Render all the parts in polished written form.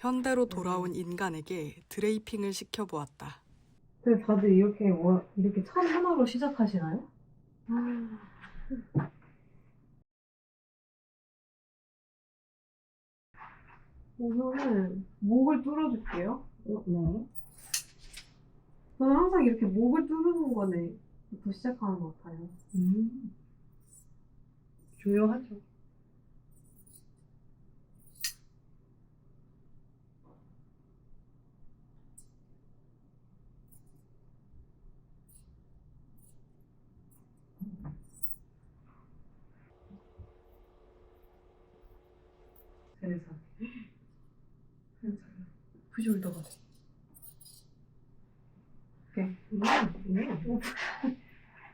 현대로 돌아온 인간에게 드레이핑을 시켜보았다. 근데 다들 이렇게 이렇게 천 하나로 시작하시나요? 우선은 목을 뚫어줄게요. 네. 저는 항상 이렇게 목을 뚫는 거네부터 시작하는 것 같아요. 중요하죠. 세상. 푸숄더가 돼. 오케이.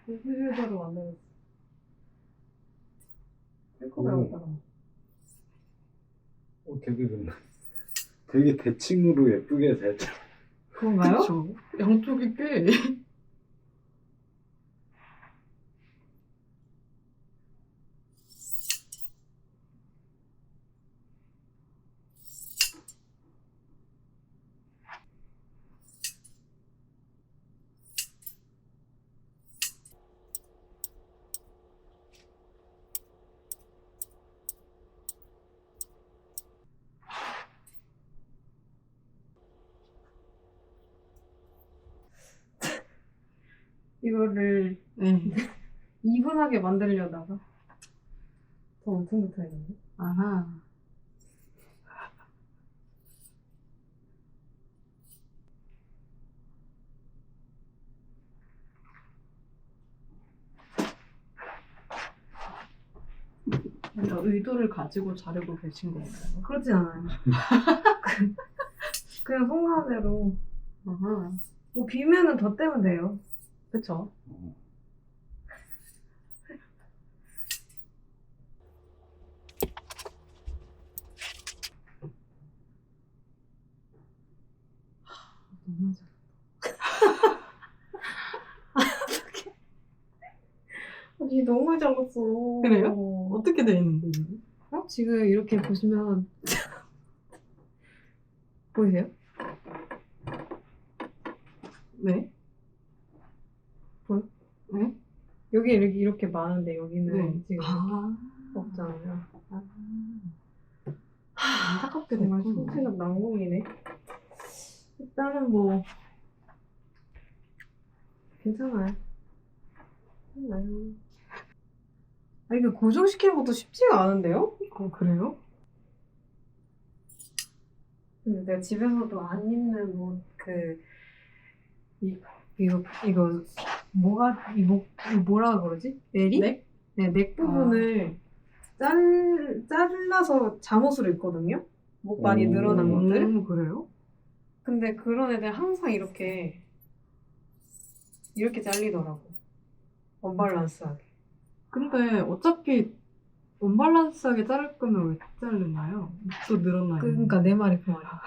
푸숄더로 만들었어. 뺄거 배웠다가. 되게 대칭으로 예쁘게 잘 짜. 그런가요? 그쵸. 양쪽이 꽤. 이거를 네. 이분하게 만들려다가 더 엄청 붙어있는데? 아하. 뭔가 의도를 가지고 자르고 계신 건가요? 그렇지 않아요. 그냥 속마음대로. 아하. 뭐 비면은 더 떼면 돼요. 그쵸. 너무 잘. 아니 너무 잘랐어. 그래요? 어떻게 돼 있는데? 지금 이렇게 보시면 보이세요? 네. 보여? 네? 여기 이렇게 많은데 여기는 네. 지금 아. 없잖아요. 안타깝게 정말 됐구나. 총체적 난공이네. 일단은 뭐 괜찮아요. 이거 고정시키는 것도 쉽지가 않은데요? 그래요? 근데 내가 집에서도 안 입는 이거 뭐라 그러지? 내리? 네? 네, 넥 부분을 잘라서 잠옷으로 입거든요? 목 많이 늘어난 것들. 그래요? 근데 그런 애들 항상 이렇게 잘리더라고. 언밸런스하게. 근데 어차피 언밸런스하게 자를 거면 왜 자르나요? 또 늘어나요. 그러니까 내 말이 그 말이야.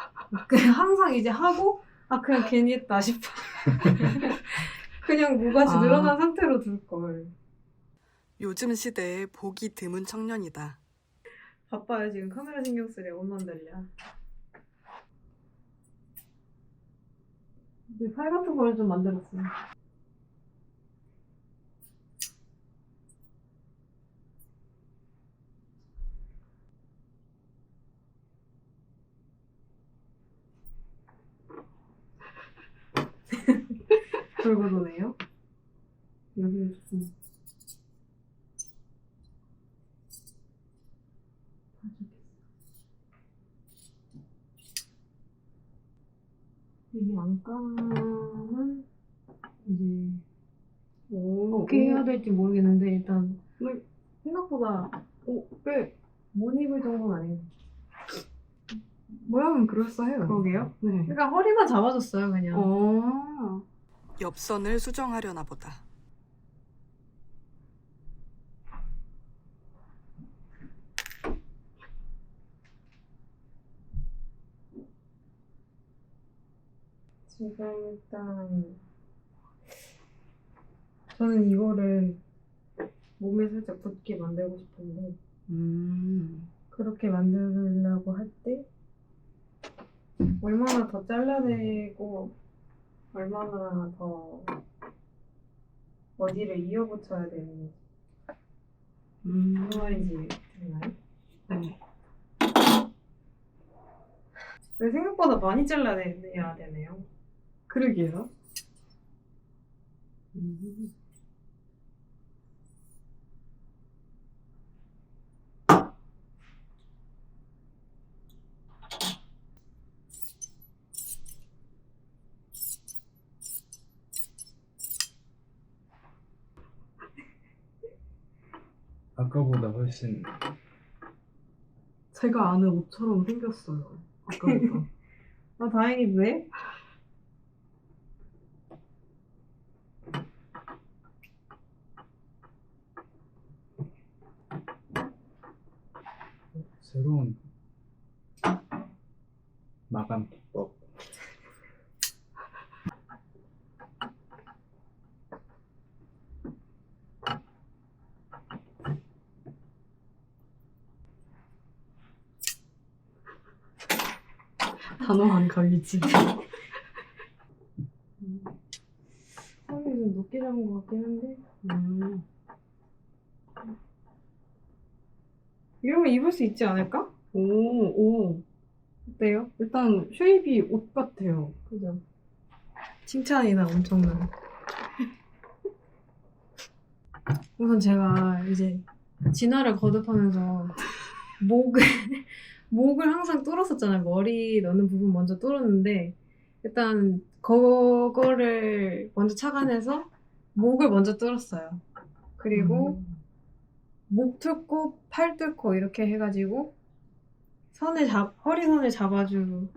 그냥 항상 이제 하고 그냥 괜히 했다 싶어. 그냥 뭐같이 늘어난 상태로 둘 걸. 요즘 시대에 보기 드문 청년이다. 바빠요 지금 카메라 신경 쓰래. 옷 만들랴. 팔 같은 걸 좀 만들었어. 돌고 도네요. 여기 조금 이 안감은 이제 어떻게 해야 될지 모르겠는데 일단 생각보다 꽤 못 입을 정도는 아니에요. 모양은 그럴싸해요. 그러게요. 네. 그러니까 허리만 잡아줬어요 그냥. 옆선을 수정하려나 보다. 지금 일단 저는 이거를 몸에 살짝 붙게 만들고 싶은데 그렇게 만들려고 할 때 얼마나 더 잘라내고 얼마나 더 어디를 이어붙여야 되는지 무슨 말인지 되나요? 네. 근데 생각보다 많이 잘라내야 되네요. 그러게요. 아까보다 훨씬 제가 아는 옷처럼 생겼어요. 아까보다. 아, 다행인데? 새로운 마감 기법. 단호한 가위질. 살이 좀 높게 잡은 것 같긴 한데 이러면 입을 수 있지 않을까? 오. 어때요? 일단 쉐입이 옷 같아요. 그죠? 칭찬이다 엄청난. 우선 제가 이제 진화를 거듭하면서 목을 목을 항상 뚫었었잖아요. 머리 넣는 부분 먼저 뚫었는데 일단 그거를 먼저 착안해서 목을 먼저 뚫었어요. 그리고 목 뚫고 팔 뚫고 이렇게 해가지고 허리선을 잡아주는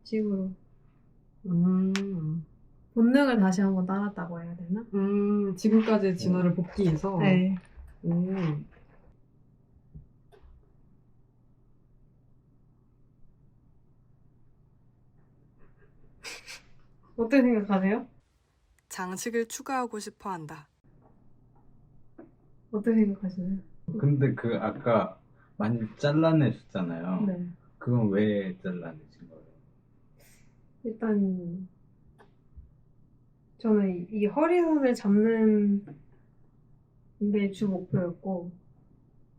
식으로 본능을 다시 한번 따랐다고 해야 되나? 지금까지의 진화를 복귀해서. 네. 오. 어떻게 생각하세요? 장식을 추가하고 싶어 한다. 어떻게 생각하시나요? 근데 그 아까 많이 잘라내셨잖아요. 네. 그건 왜 잘라내신 거예요? 일단 저는 이 허리선을 잡는 게 주 목표였고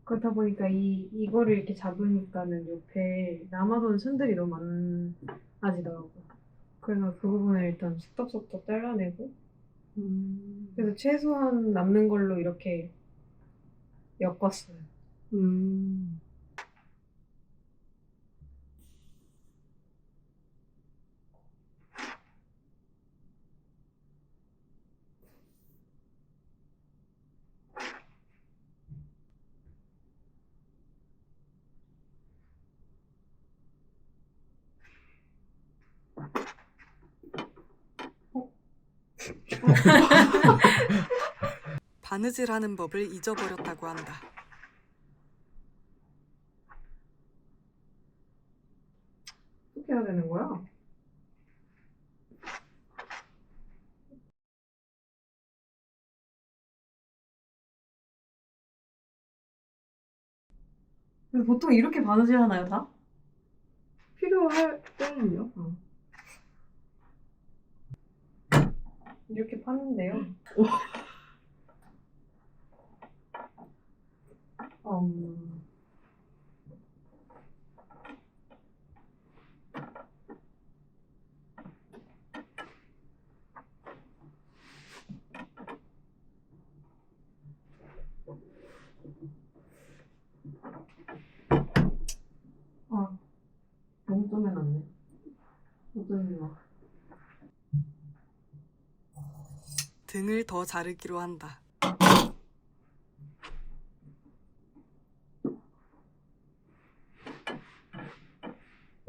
그렇다 보니까 이거를 이렇게 잡으니까는 옆에 남아도는 천들이 너무 많아지더라고요. 그래서 그 부분을 일단 속닥속닥 잘라내고 그래서 최소한 남는 걸로 이렇게 엮었어요. 바느질하는 법을 잊어버렸다고 한다. 어떻게 해야 되는 거야? 근데 보통 이렇게 바느질 하나요, 다? 필요할 때는요? 이렇게 파는데요. 음, 아, 너무 쪼매놨네. 어쩌면 등을 더 자르기로 한다.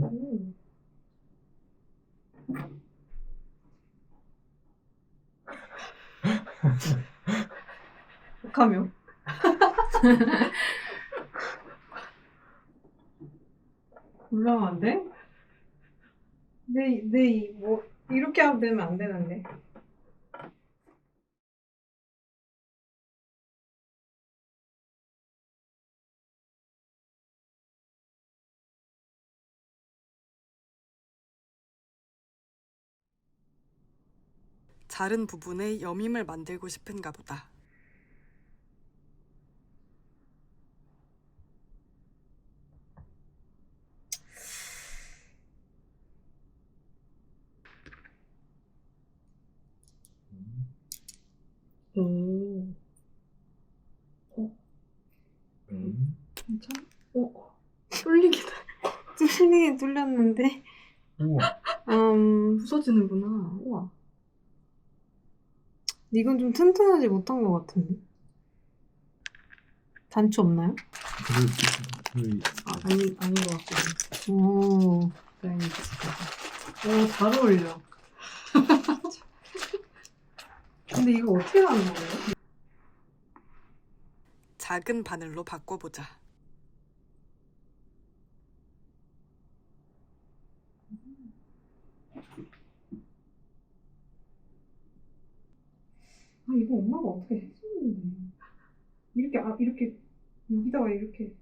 음. 어떡하며? 올라가면 안 돼? 뭐, 이렇게 하면 되면 안 되는데. 자른 부분에 여밈을 만들고 싶은가 보다. 오. 음. 괜찮아? 뚫리긴 해. 뚫리긴 뚫렸는데. 우와. 부서지는구나. 우와. 이건 좀 튼튼하지 못한 것 같은데. 단추 없나요? 아닌 것 같거든. 오. 다행이다. 오, 잘 어울려. 근데 이거 어떻게 하는 거예요? 작은 바늘로 바꿔보자. 이거 엄마가 어떻게 해줬는데. 이렇게, 여기다가 이렇게.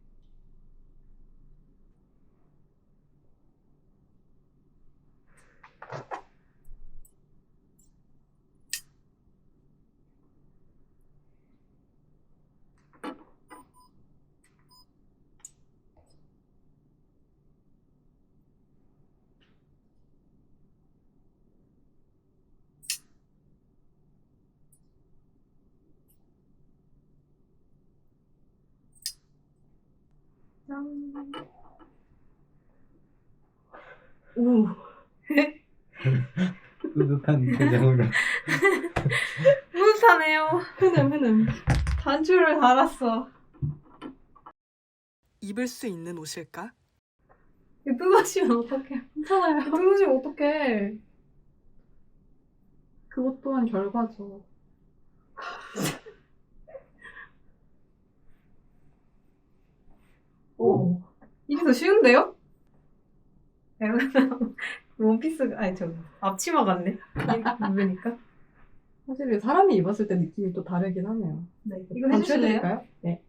짠. 오. 뿌듯한 표정으로. 뿌듯하네요. 흐름. 단추를 달았어. 입을 수 있는 옷일까? 이거 뜯어지면 어떡해. 괜찮아요. 뜯어지면 어떡해. 그것 또한 결과죠. 오. 이게 더 쉬운데요? 원피스, 앞치마 같네. 입으니까. 사실 사람이 입었을 때 느낌이 또 다르긴 하네요. 네. 이거 해주실래요? 단추해드릴까요? 네.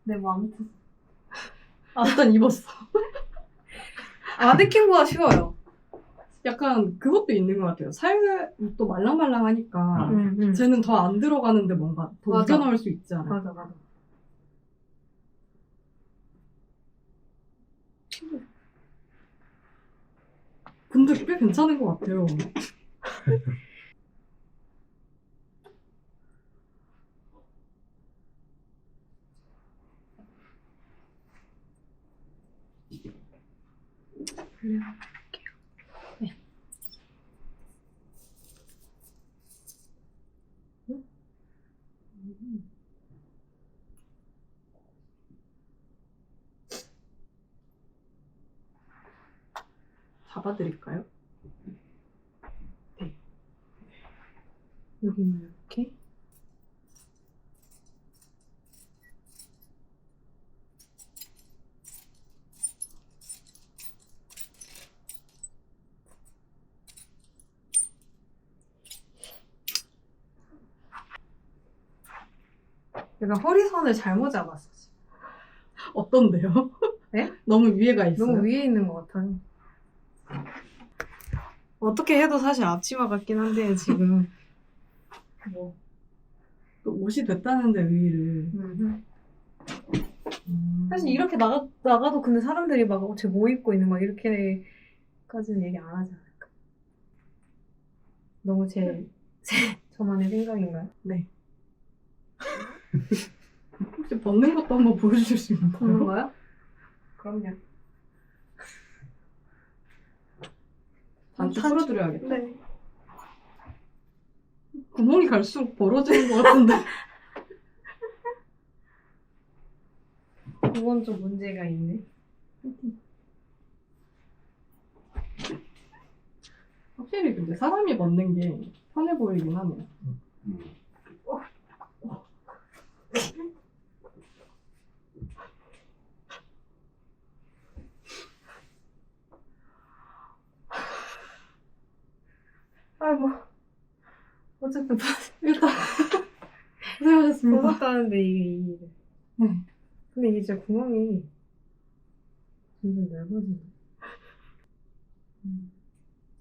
네, 뭐 아무튼. 일단 입었어. 마네킹보다 쉬워요. 약간 그것도 있는 것 같아요. 살이 또 말랑말랑하니까 쟤는 더 안 들어가는데 뭔가 더 맞아. 우겨 나올 수 있지 않아요? 맞아. 근데 꽤 괜찮은 것 같아요. 네. 잡아드릴까요? 네. 여기는 이렇게. 내가 허리선을 잘못 잡았어. 어떤데요? 네? 너무 위에가 있어요? 너무 위에 있는 것 같아요. 어떻게 해도 사실 앞치마 같긴 한데 지금 뭐 또 옷이 됐다는데 의의를. 사실 이렇게 나가도 근데 사람들이 막 쟤 뭐 입고 있는 거야 이렇게까지는 얘기 안 하지 않을까? 너무 저만의 생각인가요? 네. 혹시 벗는 것도 한번 보여주실 수 그런 있나요? 거요? 그럼요. 단추 풀어드려야겠다. 네. 구멍이 갈수록 벌어지는 것 같은데. 그건 좀 문제가 있네. 확실히 근데 사람이 벗는 게 편해 보이긴 하네요. 아이고. 어쨌든 일단 고생하셨습니다. 벗었다는데 이게. 네. 근데 이게 진짜 구멍이 점점 넓어지네.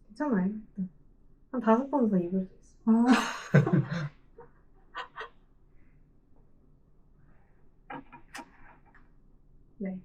괜찮아요. 일단. 한 5번 더 입을 수 있어. 아, 네.